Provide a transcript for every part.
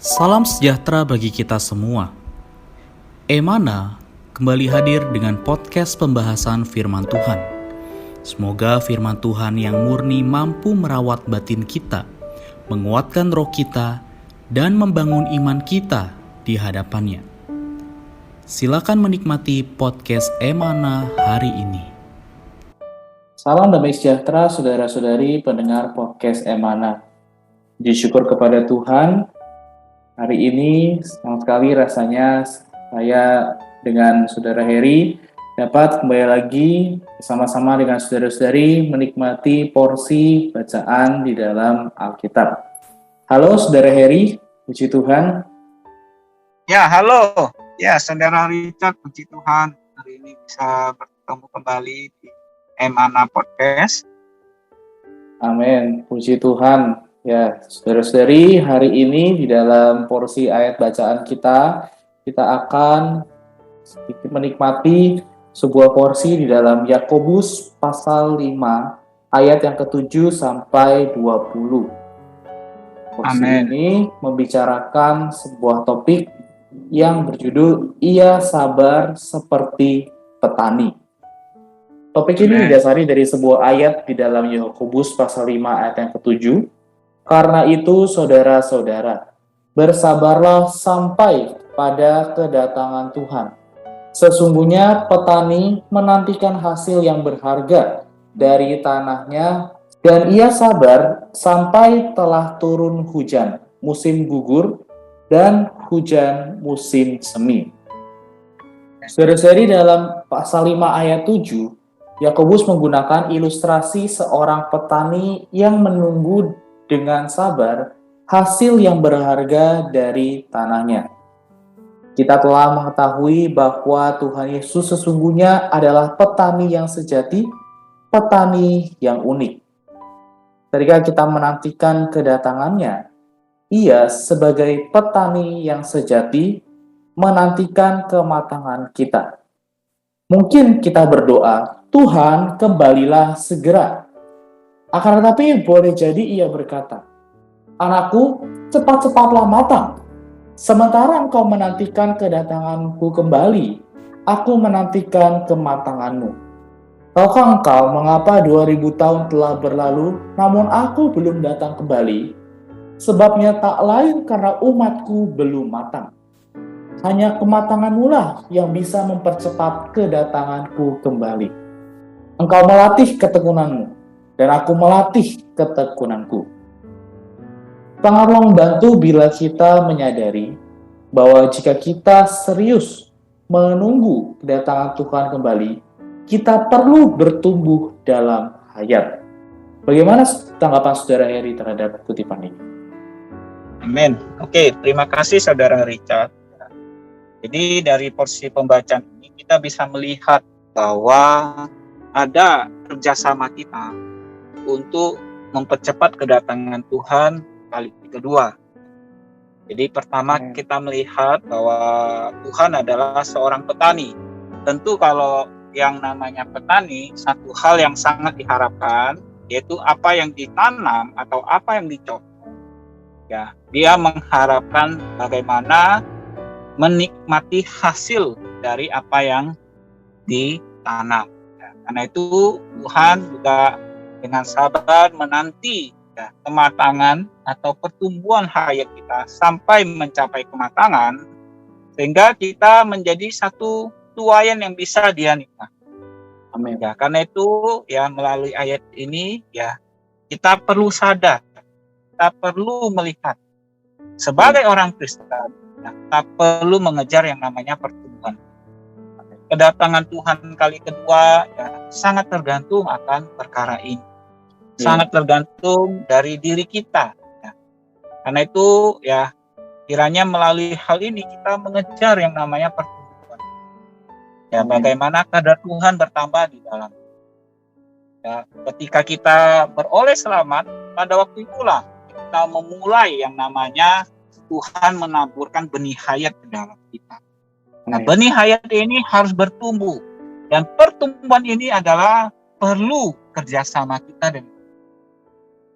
Salam sejahtera bagi kita semua. Emana kembali hadir dengan podcast pembahasan firman Tuhan. Semoga firman Tuhan yang murni mampu merawat batin kita, menguatkan roh kita, dan membangun iman kita di hadapannya. Silakan menikmati podcast Emana hari ini. Salam damai sejahtera saudara-saudari pendengar podcast Emana. Puji syukur kepada Tuhan. Hari ini senang sekali rasanya saya dengan Saudara Heri dapat kembali lagi bersama-sama dengan saudara-saudari menikmati porsi bacaan di dalam Alkitab. Halo Saudara Heri, puji Tuhan. Ya, halo. Ya, Saudara Richard, puji Tuhan. Hari ini bisa bertemu kembali di Emana Podcast. Amin, puji Tuhan. Ya, saudara-saudari, hari ini di dalam porsi ayat bacaan kita akan sedikit menikmati sebuah porsi di dalam Yakobus pasal 5 ayat yang ke-7 sampai 20. Porsi Amin. ini membicarakan sebuah topik yang berjudul Ia Sabar Seperti Petani. Topik ini didasari dari sebuah ayat di dalam Yakobus pasal 5 ayat yang ke-7. Karena itu, saudara-saudara, bersabarlah sampai pada kedatangan Tuhan. Sesungguhnya petani menantikan hasil yang berharga dari tanahnya, dan ia sabar sampai telah turun hujan musim gugur dan hujan musim semi. Saudara-saudari, dalam pasal 5 ayat 7, Yakobus menggunakan ilustrasi seorang petani yang menunggu dengan sabar hasil yang berharga dari tanahnya. Kita telah mengetahui bahwa Tuhan Yesus sesungguhnya adalah petani yang sejati, petani yang unik. Ketika kita menantikan kedatangannya, Ia sebagai petani yang sejati menantikan kematangan kita. Mungkin kita berdoa, Tuhan kembalilah segera. Akan tetapi boleh jadi ia berkata, anakku, cepat-cepatlah matang. Sementara engkau menantikan kedatanganku kembali, aku menantikan kematanganmu. Tahukah engkau mengapa 2000 tahun telah berlalu, namun aku belum datang kembali? Sebabnya tak lain karena umatku belum matang. Hanya kematanganmu lah yang bisa mempercepat kedatanganku kembali. Engkau melatih ketekunanmu, dan aku melatih ketekunanku. Sangatlah membantu bila kita menyadari bahwa jika kita serius menunggu kedatangan Tuhan kembali, kita perlu bertumbuh dalam hayat. Bagaimana tanggapan Saudara Heri terhadap kutipan ini? Amin. Oke, terima kasih Saudara Richard. Jadi dari porsi pembacaan ini kita bisa melihat bahwa ada kerjasama kita untuk mempercepat kedatangan Tuhan kali kedua. Jadi pertama kita melihat bahwa Tuhan adalah seorang petani. Tentu kalau yang namanya petani, satu hal yang sangat diharapkan yaitu apa yang ditanam atau apa yang dicopot. Ya, dia mengharapkan bagaimana menikmati hasil dari apa yang ditanam. Ya, karena itu Tuhan juga dengan sabar menanti kematangan atau pertumbuhan hayat kita sampai mencapai kematangan, sehingga kita menjadi satu tuaian yang bisa Dia nikmati. Amin. Ya, karena itu ya melalui ayat ini ya kita perlu sadar, kita perlu melihat sebagai orang Kristen, ya, kita perlu mengejar yang namanya pertumbuhan. Kedatangan Tuhan kali kedua ya sangat tergantung akan perkara ini. Sangat tergantung dari diri kita. Ya. Karena itu ya kiranya melalui hal ini kita mengejar yang namanya pertumbuhan. Ya, bagaimana kadar Tuhan bertambah di dalam. Ya, ketika kita beroleh selamat, pada waktu itulah kita memulai yang namanya Tuhan menaburkan benih hayat ke dalam kita. Nah, benih hayat ini harus bertumbuh. Dan pertumbuhan ini adalah perlu kerjasama kita dengan.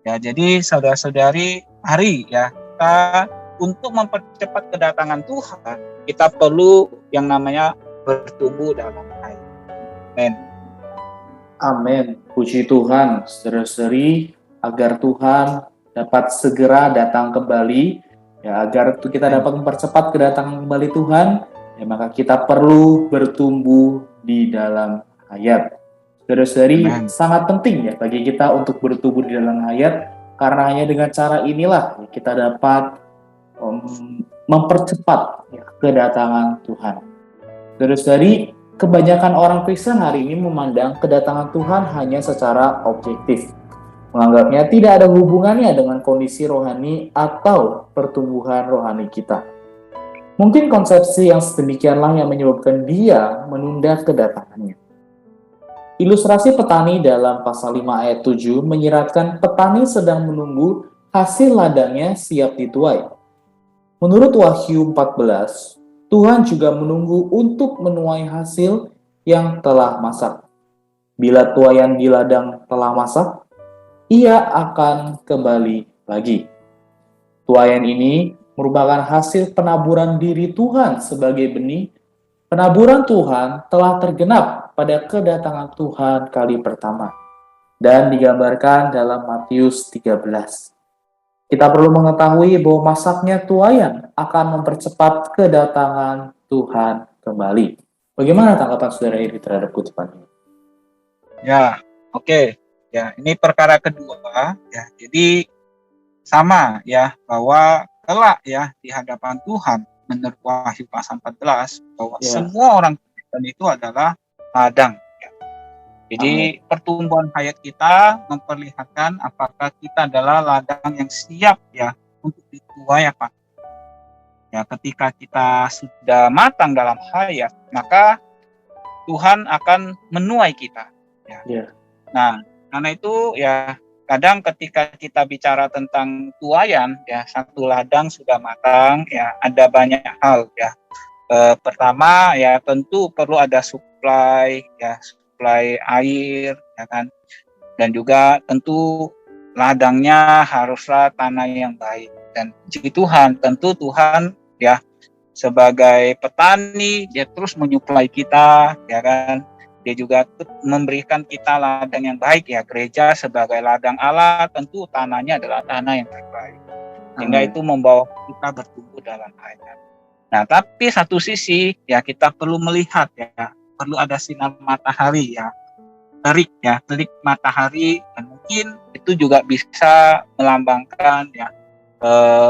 Ya, jadi saudara-saudari, mari ya kita untuk mempercepat kedatangan Tuhan, kita perlu yang namanya bertumbuh dalam hayat. Amin. Amin. Puji Tuhan, saudara-saudari, agar Tuhan dapat segera datang kembali, ya, agar kita dapat mempercepat kedatangan kembali Tuhan, ya, maka kita perlu bertumbuh di dalam hayat. Saudara-saudari, sangat penting ya bagi kita untuk bertumbuh di dalam hayat, karena hanya dengan cara inilah kita dapat mempercepat ya, kedatangan Tuhan. Saudara-saudari, kebanyakan orang Kristen hari ini memandang kedatangan Tuhan hanya secara objektif, menganggapnya tidak ada hubungannya dengan kondisi rohani atau pertumbuhan rohani kita. Mungkin konsepsi yang sedemikianlah yang menyebabkan dia menunda kedatangannya. Ilustrasi petani dalam pasal 5 ayat 7 menyiratkan petani sedang menunggu hasil ladangnya siap dituai. Menurut Wahyu 14, Tuhan juga menunggu untuk menuai hasil yang telah masak. Bila tuaian di ladang telah masak, ia akan kembali lagi. Tuaian ini merupakan hasil penaburan diri Tuhan sebagai benih. Penaburan Tuhan telah tergenap pada kedatangan Tuhan kali pertama dan digambarkan dalam Matius 13. Kita perlu mengetahui bahwa masaknya tuaian akan mempercepat kedatangan Tuhan kembali. Bagaimana tanggapan saudara Iri terhadap kutipan ini? Ya, oke. Ya, ini perkara kedua ya. Jadi sama ya, bahwa kelak ya di hadapan Tuhan menurut Wahyu pasal 14 bahwa semua orang Kristen itu adalah ladang ya. Jadi pertumbuhan hayat kita memperlihatkan apakah kita adalah ladang yang siap ya untuk dituai apa. Ya, ketika kita sudah matang dalam hayat, maka Tuhan akan menuai kita ya. Nah, karena itu ya kadang ketika kita bicara tentang tuaian ya, satu ladang sudah matang ya, ada banyak hal ya. Pertama ya tentu perlu ada suplai air ya kan, dan juga tentu ladangnya haruslah tanah yang baik. Dan puji Tuhan, tentu Tuhan ya sebagai petani dia terus menyuplai kita ya kan. Dia juga memberikan kita ladang yang baik ya, gereja sebagai ladang Allah, tentu tanahnya adalah tanah yang terbaik. Sehingga itu membawa kita bertumbuh dalam hayat. Nah, tapi satu sisi ya kita perlu melihat ya, perlu ada sinar matahari ya, terik matahari, dan mungkin itu juga bisa melambangkan ya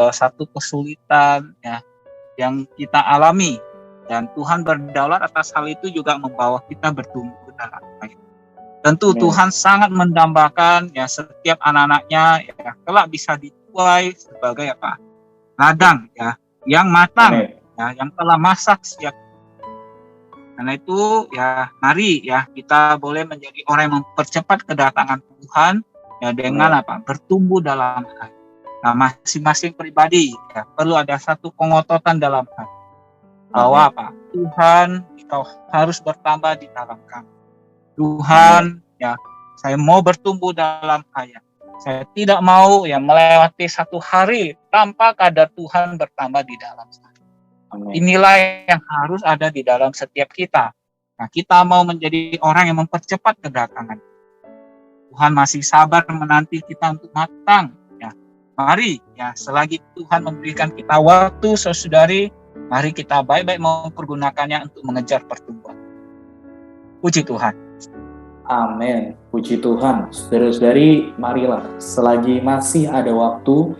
satu kesulitan ya yang kita alami. Dan Tuhan berdaulat atas hal itu juga membawa kita bertumbuh dalam hayat. Tentu Tuhan sangat mendambakan ya setiap anak-anaknya ya kelak bisa dituai sebagai apa? Ladang ya yang matang ya, yang telah masak siap. Karena itu ya mari ya kita boleh menjadi orang yang mempercepat kedatangan Tuhan ya dengan apa? Bertumbuh dalam hayat. Nah, masing-masing pribadi ya perlu ada satu pengototan dalam hati. Bahwa apa? Tuhan, Engkau harus bertambah di dalam kami. Tuhan, ya, saya mau bertumbuh dalam hayat. Saya tidak mau ya melewati satu hari tanpa kadar Tuhan bertambah di dalam saya. Inilah yang harus ada di dalam setiap kita. Nah, kita mau menjadi orang yang mempercepat kedatangan. Tuhan masih sabar menanti kita untuk matang. Ya, mari ya selagi Tuhan memberikan kita waktu, saudari, mari kita baik-baik mempergunakannya untuk mengejar pertumbuhan. Puji Tuhan. Amin. Puji Tuhan. Saudara-saudari, marilah selagi masih ada waktu,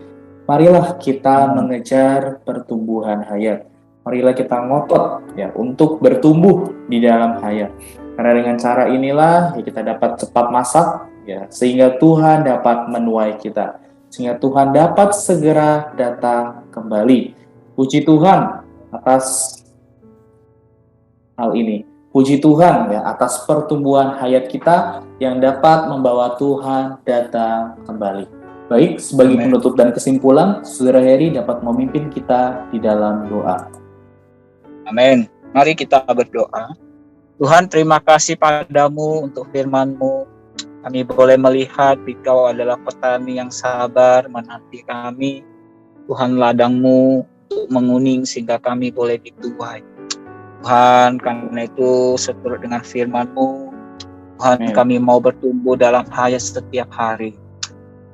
marilah kita mengejar pertumbuhan hayat. Marilah kita ngotot ya untuk bertumbuh di dalam hayat. Karena dengan cara inilah ya kita dapat cepat masak ya, sehingga Tuhan dapat menuai kita. Sehingga Tuhan dapat segera datang kembali. Puji Tuhan atas hal ini. Puji Tuhan ya atas pertumbuhan hayat kita yang dapat membawa Tuhan datang kembali. Baik, sebagai penutup dan kesimpulan, Saudara Heri dapat memimpin kita di dalam doa. Amin. Mari kita berdoa. Tuhan, terima kasih padamu untuk firman-Mu. Kami boleh melihat Engkau adalah petani yang sabar menanti kami. Tuhan ladang-Mu untuk menguning sehingga kami boleh dituai. Tuhan, karena itu seturut dengan firman-Mu, Tuhan, Amin. kami mau bertumbuh dalam hayat setiap hari.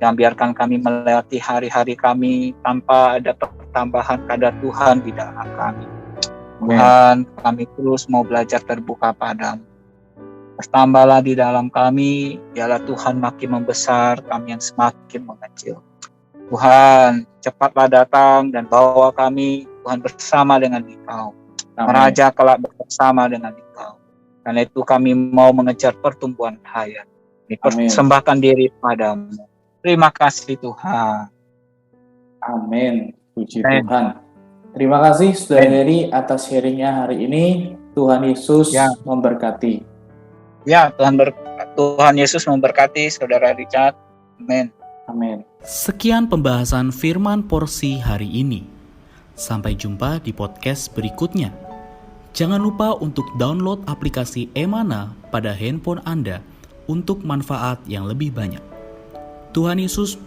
Dan biarkan kami melewati hari-hari kami tanpa ada pertambahan kadar Tuhan di dalam kami. Tuhan, kami terus mau belajar terbuka padamu. Bertambahlah di dalam kami, biarlah Tuhan makin membesar, kami yang semakin mengecil. Tuhan, cepatlah datang dan bawa kami, Tuhan, bersama dengan Engkau. Raja kelak bersama dengan Engkau. Karena itu kami mau mengejar pertumbuhan hayat. Persembahkan diri padamu. Terima kasih Tuhan. Amin. Puji Tuhan. Terima kasih Saudara Heri atas sharingnya hari ini. Tuhan Yesus memberkati. Ya, Tuhan Yesus memberkati Saudara Richard. Amin. Amin. Sekian pembahasan firman porsi hari ini. Sampai jumpa di podcast berikutnya. Jangan lupa untuk download aplikasi Emana pada handphone Anda untuk manfaat yang lebih banyak. Tuhan Yesus